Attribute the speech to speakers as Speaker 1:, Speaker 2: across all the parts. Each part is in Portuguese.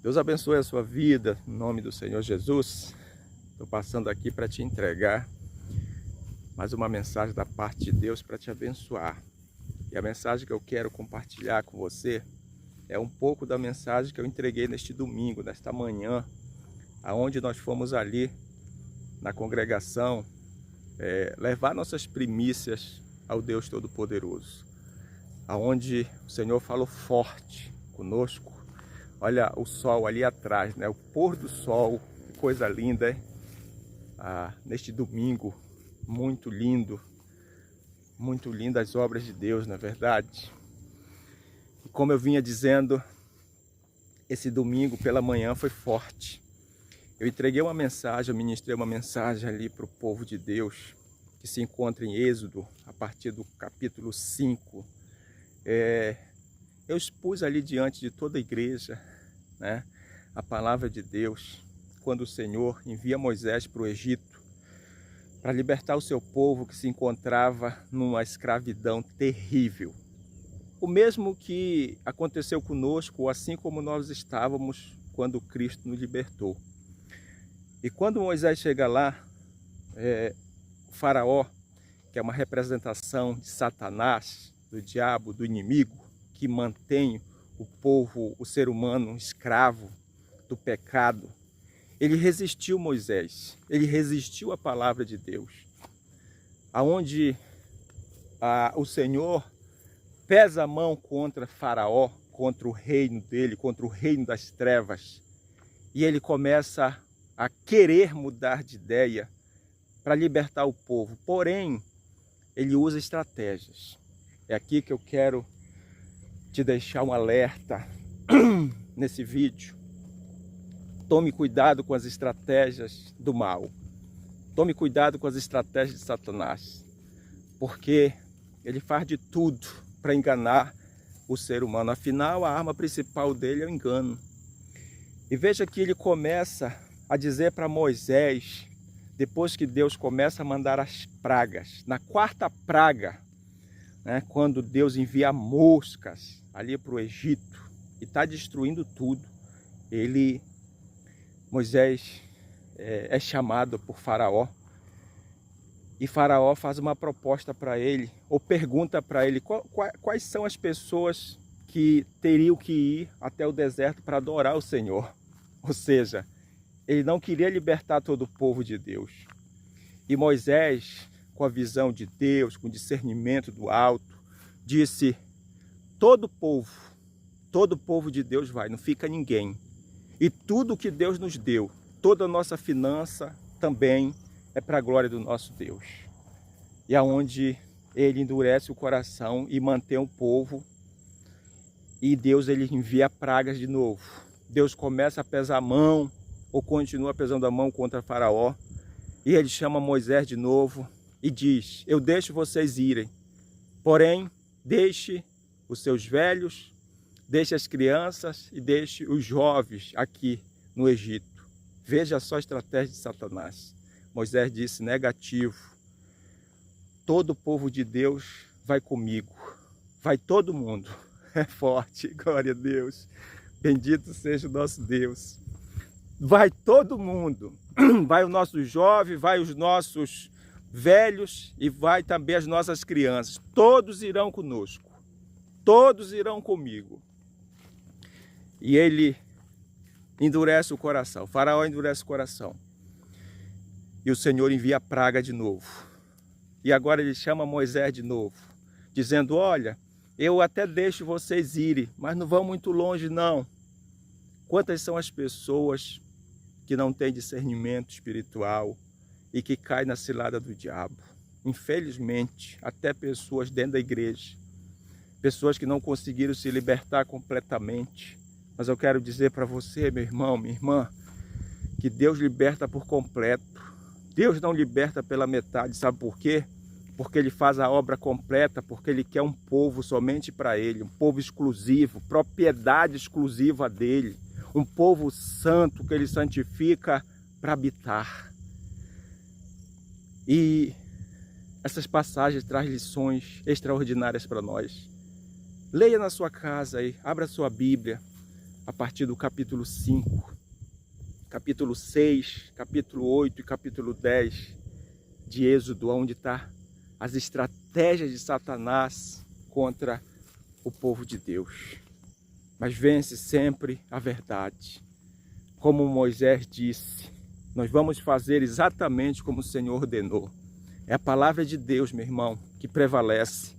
Speaker 1: Deus abençoe a sua vida, em nome do Senhor Jesus. Estou passando aqui para te entregar mais uma mensagem da parte de Deus para te abençoar. E a mensagem que eu quero compartilhar com você é um pouco da mensagem que eu entreguei neste domingo, nesta manhã, aonde nós fomos ali na congregação levar nossas primícias ao Deus Todo-Poderoso, aonde o Senhor falou forte conosco. Olha o sol ali atrás, né? O pôr do sol, que coisa linda, hein? Neste domingo, muito lindo as obras de Deus, não é verdade? E como eu vinha dizendo, esse domingo pela manhã foi forte. Eu entreguei uma mensagem, eu ministrei uma mensagem ali para o povo de Deus, que se encontra em Êxodo, a partir do capítulo 5. Eu expus ali diante de toda a igreja, né, a palavra de Deus, quando o Senhor envia Moisés para o Egito, para libertar o seu povo que se encontrava numa escravidão terrível. O mesmo que aconteceu conosco, assim como nós estávamos quando Cristo nos libertou. E quando Moisés chega lá, o faraó, que é uma representação de Satanás, do diabo, do inimigo, que mantém o povo, o ser humano, escravo do pecado, ele resistiu Moisés, ele resistiu à palavra de Deus, aonde o Senhor pesa a mão contra Faraó, contra o reino dele, contra o reino das trevas, e ele começa a querer mudar de ideia para libertar o povo, porém, ele usa estratégias. É aqui que eu quero te deixar um alerta nesse vídeo. Tome cuidado com as estratégias do mal. Tome cuidado com as estratégias de Satanás, porque ele faz de tudo para enganar o ser humano. Afinal, a arma principal dele é o engano. E veja que ele começa a dizer para Moisés, depois que Deus começa a mandar as pragas, na quarta praga, né, quando Deus envia moscas ali para o Egito e está destruindo tudo, Moisés é chamado por Faraó, e Faraó faz uma proposta para ele, ou pergunta para ele quais são as pessoas que teriam que ir até o deserto para adorar o Senhor. Ou seja, ele não queria libertar todo o povo de Deus. E Moisés, com a visão de Deus, com o discernimento do alto, disse: todo povo de Deus vai, não fica ninguém. E tudo que Deus nos deu, toda a nossa finança também é para a glória do nosso Deus. E aonde ele endurece o coração e mantém o povo, e Deus ele envia pragas de novo. Deus começa a pesar a mão, ou continua pesando a mão contra Faraó, e ele chama Moisés de novo e diz: eu deixo vocês irem, porém deixe os seus velhos, deixe as crianças e deixe os jovens aqui no Egito. Veja só a estratégia de Satanás. Moisés disse: negativo, todo o povo de Deus vai comigo, vai todo mundo. É forte, glória a Deus, bendito seja o nosso Deus. Vai todo mundo, vai o nosso jovem, vai os nossos velhos e vai também as nossas crianças. Todos irão conosco, todos irão comigo. E ele endurece o coração, o faraó endurece o coração. E o Senhor envia a praga de novo. E agora ele chama Moisés de novo, dizendo: olha, eu até deixo vocês irem, mas não vão muito longe não. Quantas são as pessoas que não têm discernimento espiritual e que caem na cilada do diabo? Infelizmente, até pessoas dentro da igreja, pessoas que não conseguiram se libertar completamente. Mas eu quero dizer para você, meu irmão, minha irmã, que Deus liberta por completo. Deus não liberta pela metade, sabe por quê? Porque Ele faz a obra completa, porque Ele quer um povo somente para Ele, um povo exclusivo, propriedade exclusiva dEle, um povo santo que Ele santifica para habitar. E essas passagens trazem lições extraordinárias para nós. Leia na sua casa aí, abra a sua Bíblia, a partir do capítulo 5, capítulo 6, capítulo 8 e capítulo 10 de Êxodo, onde está as estratégias de Satanás contra o povo de Deus. Mas vence sempre a verdade. Como Moisés disse, nós vamos fazer exatamente como o Senhor ordenou. É a palavra de Deus, meu irmão, que prevalece.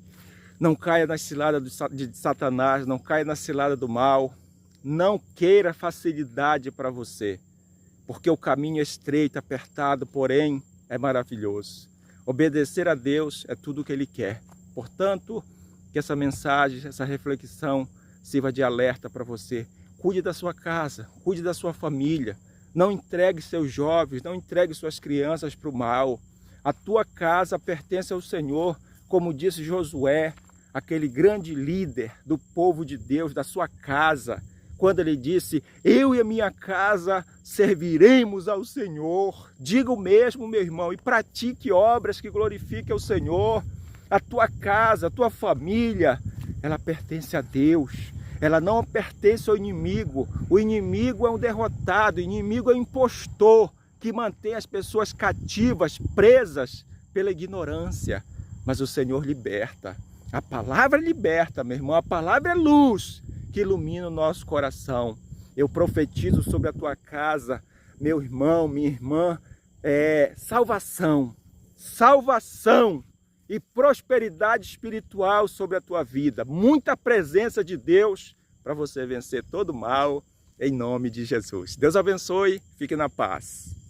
Speaker 1: Não caia na cilada de Satanás, não caia na cilada do mal. Não queira facilidade para você, porque o caminho é estreito, apertado, porém é maravilhoso. Obedecer a Deus é tudo o que Ele quer. Portanto, que essa mensagem, essa reflexão sirva de alerta para você. Cuide da sua casa, cuide da sua família. Não entregue seus jovens, não entregue suas crianças para o mal. A tua casa pertence ao Senhor, como disse Josué, aquele grande líder do povo de Deus, da sua casa, quando ele disse, eu e a minha casa serviremos ao Senhor. Diga o mesmo, meu irmão, e pratique obras que glorifiquem ao Senhor. A tua casa, a tua família, ela pertence a Deus. Ela não pertence ao inimigo. O inimigo é um derrotado, o inimigo é um impostor que mantém as pessoas cativas, presas pela ignorância. Mas o Senhor liberta. A palavra liberta, meu irmão. A palavra é luz que ilumina o nosso coração. Eu profetizo sobre a tua casa, meu irmão, minha irmã, salvação. Salvação e prosperidade espiritual sobre a tua vida. Muita presença de Deus para você vencer todo o mal, em nome de Jesus. Deus abençoe, fique na paz.